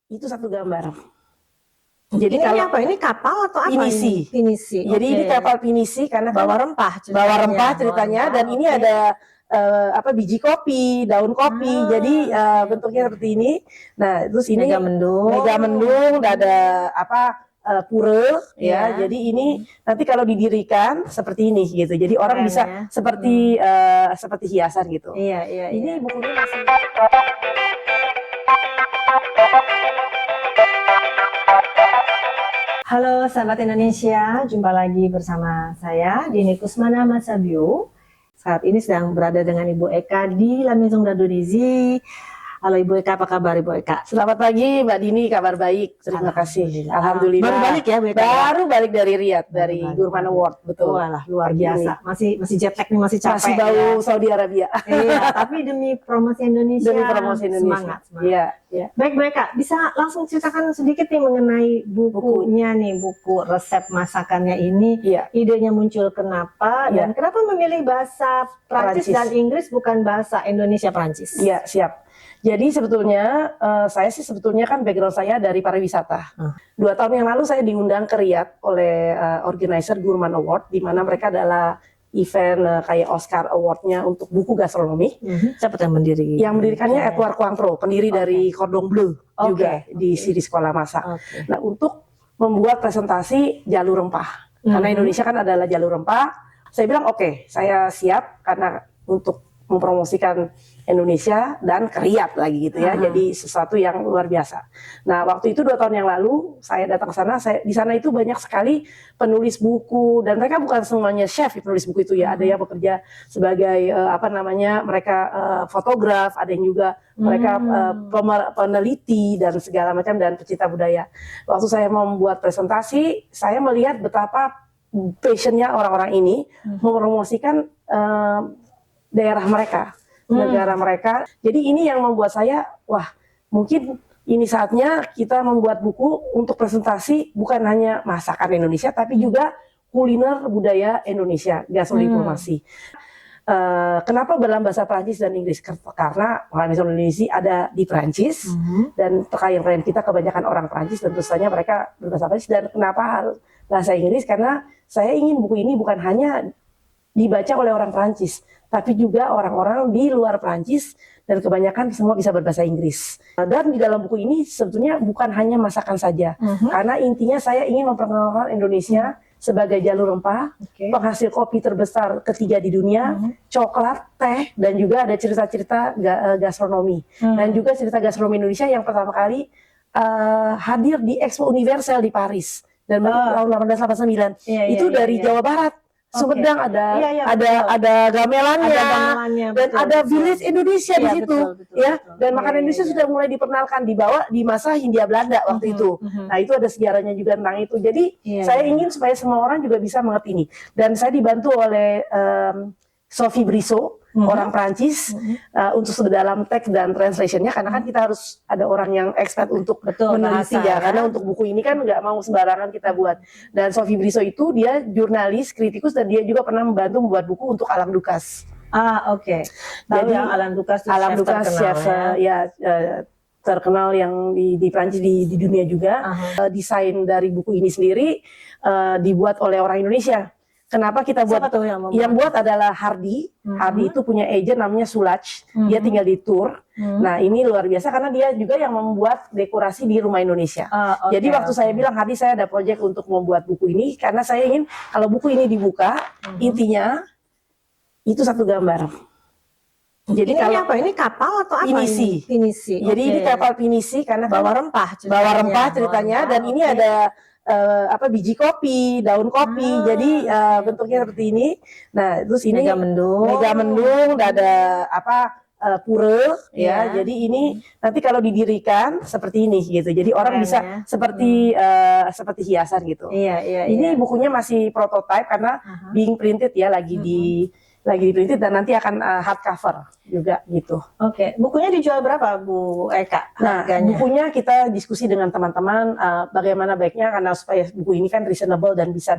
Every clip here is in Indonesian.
Itu satu gambar. Jadi ini apa? Ini kapal atau apa? Pinisi. Pinisi. Jadi ini kapal pinisi karena bawa rempah. Bawa rempah ceritanya, dan ini ada biji kopi, daun kopi. Jadi bentuknya seperti ini. Nah, terus ini Megamendung, ada pura ya. Jadi ini nanti kalau didirikan seperti ini gitu. Jadi orang bisa seperti hiasan gitu. Iya. Ini bukunya masih. Halo sahabat Indonesia, jumpa lagi bersama saya Dini Kusmana Masabio. Saat ini sedang berada dengan Ibu Eka di La Maison d'Indonésie. Halo Ibu Eka, apa kabar Ibu Eka? Selamat pagi Mbak Dini, kabar baik. Terima kasih. Alhamdulillah. Baru balik ya Bu Eka? Baru balik dari Riyadh, dari Gurman Award, betul. Walah, luar biasa. Masih jet lag nih, masih capek. Masih bau ya. Saudi Arabia. Iya, tapi demi promosi Indonesia. Demi promosi Indonesia. Semangat. Iya. Baik Bu Eka, bisa langsung ceritakan sedikit nih mengenai bukunya nih, buku resep masakannya ini. Iya. Idenya muncul kenapa dan kenapa memilih bahasa Prancis dan Inggris bukan bahasa Indonesia Prancis? Iya, siap. Jadi sebetulnya saya kan background saya dari pariwisata. 2 tahun yang lalu saya diundang ke Riyadh oleh organizer Gurman Award, di mana mereka adalah event kayak Oscar Award-nya untuk buku gastronomi. Siapa yang mendiri? Yang mendirikannya Edouard Cointreau, pendiri dari Cordon Bleu juga di Siri Sekolah Masak. Nah, untuk membuat presentasi jalur rempah, karena Indonesia kan adalah jalur rempah, saya bilang oke, saya siap karena untuk mempromosikan Indonesia dan ke Riyadh lagi gitu ya. Jadi sesuatu yang luar biasa. Nah, waktu itu 2 tahun yang lalu saya datang ke sana. Di sana itu banyak sekali penulis buku, dan mereka bukan semuanya chef penulis buku itu ya. Ada yang bekerja sebagai mereka fotograf, ada yang juga mereka peneliti dan segala macam, dan pecinta budaya. Waktu saya membuat presentasi, saya melihat betapa passionnya orang-orang ini mempromosikan daerah mereka, negara mereka. Jadi ini yang membuat saya, wah, mungkin ini saatnya kita membuat buku untuk presentasi bukan hanya masakan Indonesia, tapi juga kuliner budaya Indonesia, gastrodiplomasi. Kenapa dalam bahasa Prancis dan Inggris? Karena La Maison d'Indonésie ada di Prancis, dan klien-klien kita kebanyakan orang Prancis, tentu saja mereka berbahasa Prancis. Dan kenapa harus bahasa Inggris? Karena saya ingin buku ini bukan hanya dibaca oleh orang Prancis, tapi juga orang-orang di luar Prancis, dan kebanyakan semua bisa berbahasa Inggris. Dan di dalam buku ini sebetulnya bukan hanya masakan saja, karena intinya saya ingin memperkenalkan Indonesia sebagai jalur rempah, penghasil kopi terbesar ketiga di dunia, coklat, teh, dan juga ada cerita-cerita gastronomi. Dan juga cerita gastronomi Indonesia yang pertama kali hadir di Expo Universal di Paris dan tahun 1889. Itu dari Jawa Barat. Sumedang ada gamelannya, dan ada village Indonesia di situ, dan makanan Indonesia sudah mulai diperkenalkan, dibawa di masa Hindia Belanda waktu itu. Nah, itu ada sejarahnya juga tentang itu. Jadi saya ingin supaya semua orang juga bisa mengerti ini, dan saya dibantu oleh Sophie Brissot, orang Prancis, untuk dalam teks dan translationnya, karena kan kita harus ada orang yang expert untuk meneliti ya, karena untuk buku ini kan nggak mau sembarangan kita buat. Dan Sophie Brissot itu dia jurnalis, kritikus, dan dia juga pernah membantu membuat buku untuk Alain Ducasse. Jadi Alain Ducasse chef terkenal yang di Prancis, di dunia juga. Desain dari buku ini sendiri dibuat oleh orang Indonesia. Kenapa kita buat? Yang buat adalah Hardy. Hardy itu punya agent namanya Sulach. Dia tinggal di Tours. Nah, ini luar biasa karena dia juga yang membuat dekorasi di rumah Indonesia. Jadi waktu saya bilang, Hardy, saya ada proyek untuk membuat buku ini karena saya ingin kalau buku ini dibuka, intinya itu satu gambar. Jadi ini kalau apa? Ini kapal atau apa? Pinisi. Jadi ini kapal pinisi karena bawa rempah ceritanya, dan ini ada biji kopi, daun kopi. Jadi bentuknya seperti ini. Nah, terus ini Megamendung, ada pura ya. Jadi ini nanti kalau didirikan seperti ini gitu. Jadi orang bisa seperti hiasan gitu. Ini bukunya masih prototype karena being printed ya, lagi diprinted, dan nanti akan hardcover juga gitu. Bukunya dijual berapa Bu Eka? Nah, bukunya kita diskusi dengan teman-teman bagaimana baiknya, karena supaya buku ini kan reasonable dan bisa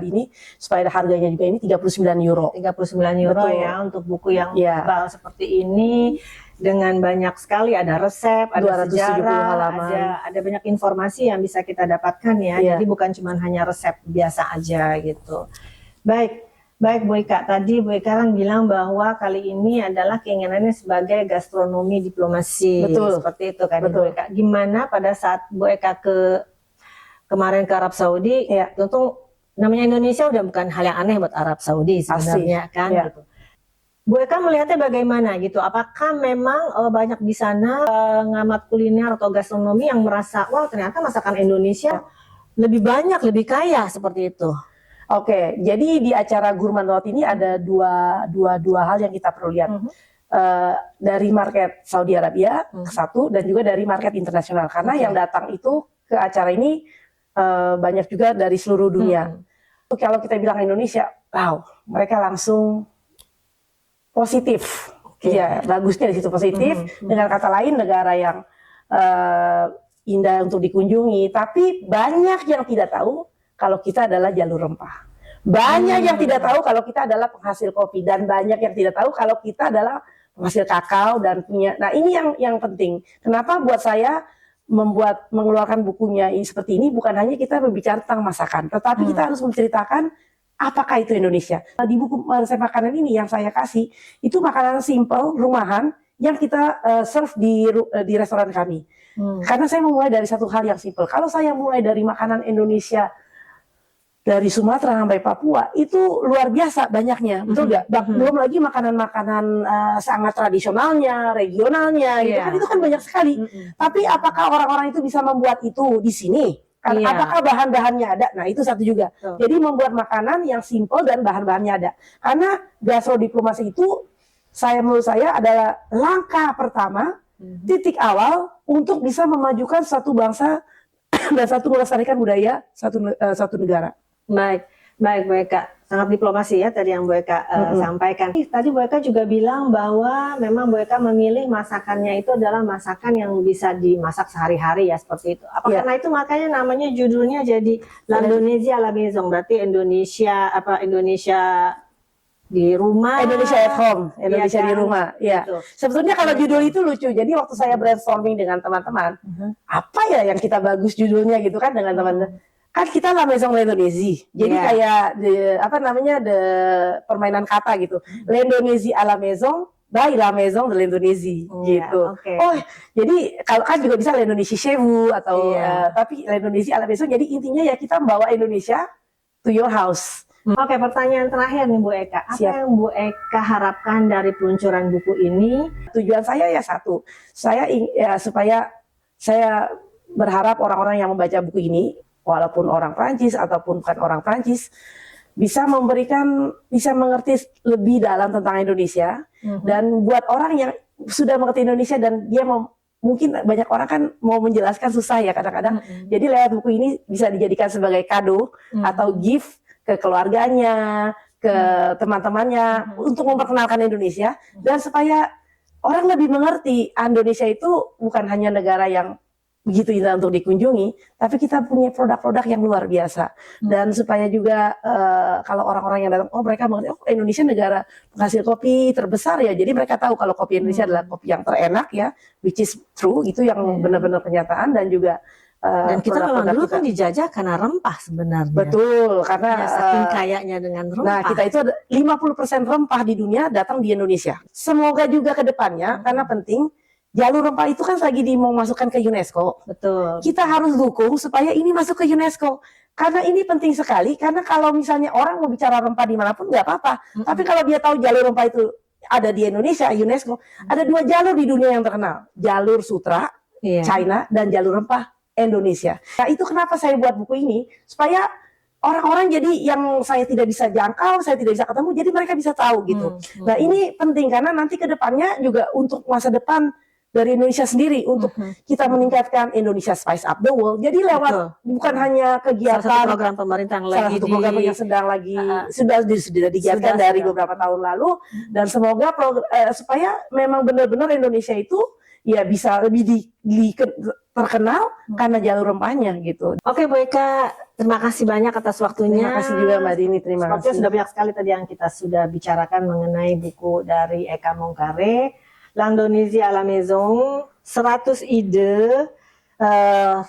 supaya harganya juga ini 39 euro. 39 euro. Betul. Ya, untuk buku yang tebal seperti ini. dengan banyak sekali, ada resep, ada 270 sejarah, halaman. ada banyak informasi yang bisa kita dapatkan ya. Iya. Jadi bukan cuma hanya resep biasa aja gitu. Baik Bu Eka, tadi Bu Eka kan bilang bahwa kali ini adalah keinginannya sebagai gastronomi diplomasi. Betul. Seperti itu kan Bu Betul. Eka. Gimana pada saat Bu Eka kemarin ke Arab Saudi, Iya. tentu namanya Indonesia udah bukan hal yang aneh buat Arab Saudi sebenarnya kan Iya. gitu. Bu Eka melihatnya bagaimana gitu? Apakah memang banyak di sana ngamat kuliner atau gastronomi yang merasa wah ternyata masakan Indonesia lebih banyak, lebih kaya seperti itu? Oke, jadi di acara Gourmand World ini ada dua hal yang kita perlu lihat. Dari market Saudi Arabia satu, dan juga dari market internasional, karena yang datang itu ke acara ini banyak juga dari seluruh dunia. Kalau kita bilang Indonesia, wow, mereka langsung positif. Ya, bagusnya di situ positif. Dengan kata lain, negara yang indah untuk dikunjungi, tapi banyak yang tidak tahu kalau kita adalah jalur rempah. Banyak yang tidak tahu kalau kita adalah penghasil kopi, dan banyak yang tidak tahu kalau kita adalah penghasil kakao dan punya. Nah, ini yang penting. Kenapa buat saya mengeluarkan bukunya ini seperti ini, bukan hanya kita berbicara tentang masakan, tetapi kita harus menceritakan apakah itu Indonesia. Di buku resep makanan ini yang saya kasih, itu makanan simple, rumahan, yang kita serve di restoran kami. Karena saya memulai dari satu hal yang simple. Kalau saya mulai dari makanan Indonesia, dari Sumatera sampai Papua, itu luar biasa banyaknya, betul nggak? Belum lagi makanan-makanan sangat tradisionalnya, regionalnya, gitu kan, itu kan banyak sekali. Tapi apakah orang-orang itu bisa membuat itu di sini? Apakah bahan-bahannya ada? Nah, itu satu juga. Jadi membuat makanan yang simple dan bahan-bahannya ada. Karena gastrodiplomasi itu, menurut saya adalah langkah pertama, titik awal untuk bisa memajukan satu bangsa dan satu melestarikan budaya satu negara. Baik Bu Eka, sangat diplomasi ya tadi yang Bu Eka sampaikan. Tadi Bu Eka juga bilang bahwa memang Bu Eka memilih masakannya itu adalah masakan yang bisa dimasak sehari-hari ya, seperti itu. Apa karena itu makanya namanya judulnya jadi L'Indonésie à la maison, berarti Indonesia di rumah, Indonesia at home, Indonesia di rumah. Ya. Gitu. Sebetulnya kalau judul itu lucu. Jadi waktu saya brainstorming dengan teman-teman, apa ya yang kita bagus judulnya gitu kan dengan teman-teman. Kan kita La Maison l'Indonésie. Jadi kayak permainan kata gitu. L'Indonésie à la maison by La Maison de l'Indonésie gitu. Oh, jadi kalau kan juga bisa l'Indonésie chez vous atau tapi l'Indonésie à la maison, jadi intinya ya kita membawa Indonesia to your house. Oke, pertanyaan terakhir nih Bu Eka. Apa yang Bu Eka harapkan dari peluncuran buku ini? Tujuan saya ya satu, supaya saya berharap orang-orang yang membaca buku ini, walaupun orang Prancis ataupun bukan orang Prancis, bisa mengerti lebih dalam tentang Indonesia. Dan buat orang yang sudah mengerti Indonesia dan dia mungkin banyak orang kan mau menjelaskan susah ya kadang-kadang. Jadi lewat buku ini bisa dijadikan sebagai kado atau gift ke keluarganya, ke teman-temannya, untuk memperkenalkan Indonesia, dan supaya orang lebih mengerti Indonesia itu bukan hanya negara yang begitu indah untuk dikunjungi, tapi kita punya produk-produk yang luar biasa. Dan supaya juga kalau orang-orang yang datang, mereka mengerti, Indonesia negara penghasil kopi terbesar ya, jadi mereka tahu kalau kopi Indonesia adalah kopi yang terenak ya, which is true, itu yang benar-benar kenyataan. Dan juga dan kita memang dulu kan dijajah karena rempah sebenarnya. Betul, karena saking kayaknya dengan rempah. Nah, kita itu ada 50% rempah di dunia datang di Indonesia. Semoga juga ke depannya, karena penting, jalur rempah itu kan lagi mau masukkan ke UNESCO. Betul. Kita harus dukung supaya ini masuk ke UNESCO. Karena ini penting sekali, karena kalau misalnya orang mau bicara rempah dimanapun nggak apa-apa. Tapi kalau dia tahu jalur rempah itu ada di Indonesia, UNESCO, ada 2 jalur di dunia yang terkenal. Jalur sutra, China, dan jalur rempah Indonesia. Nah, itu kenapa saya buat buku ini, supaya orang-orang jadi yang saya tidak bisa jangkau, saya tidak bisa ketemu, jadi mereka bisa tahu gitu. Nah, ini penting karena nanti ke depannya juga untuk masa depan dari Indonesia sendiri, untuk kita meningkatkan Indonesia Spice Up the World. Jadi lewat bukan hanya kegiatan, salah satu program pemerintah yang sudah digiatkan dari beberapa tahun lalu, dan semoga supaya memang benar-benar Indonesia itu ya bisa lebih terkenal karena jalur rempahnya gitu. Oke Bu Eka, terima kasih banyak atas waktunya. Terima kasih juga Mbak Dini, terima kasih. Sudah banyak sekali tadi yang kita sudah bicarakan mengenai buku dari Eka Mongkare, L'Indonésie à la maison, 100 ide,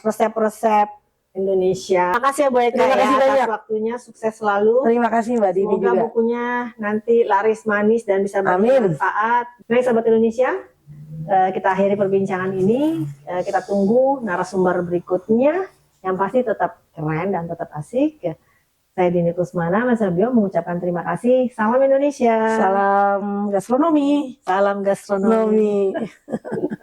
resep-resep Indonesia. Terima kasih ya Bu Eka Terima kasih ya, atas banyak. waktunya, sukses selalu. Terima kasih Mbak Dini Semoga juga. bukunya nanti laris manis dan bisa Amin. bermanfaat. Baik sahabat Indonesia, kita akhiri perbincangan ini. Kita tunggu narasumber berikutnya yang pasti tetap keren dan tetap asik. Saya Dini Kusmana, Mas Sabio mengucapkan terima kasih. Salam Indonesia. Salam gastronomi. Salam gastronomi. Nomi.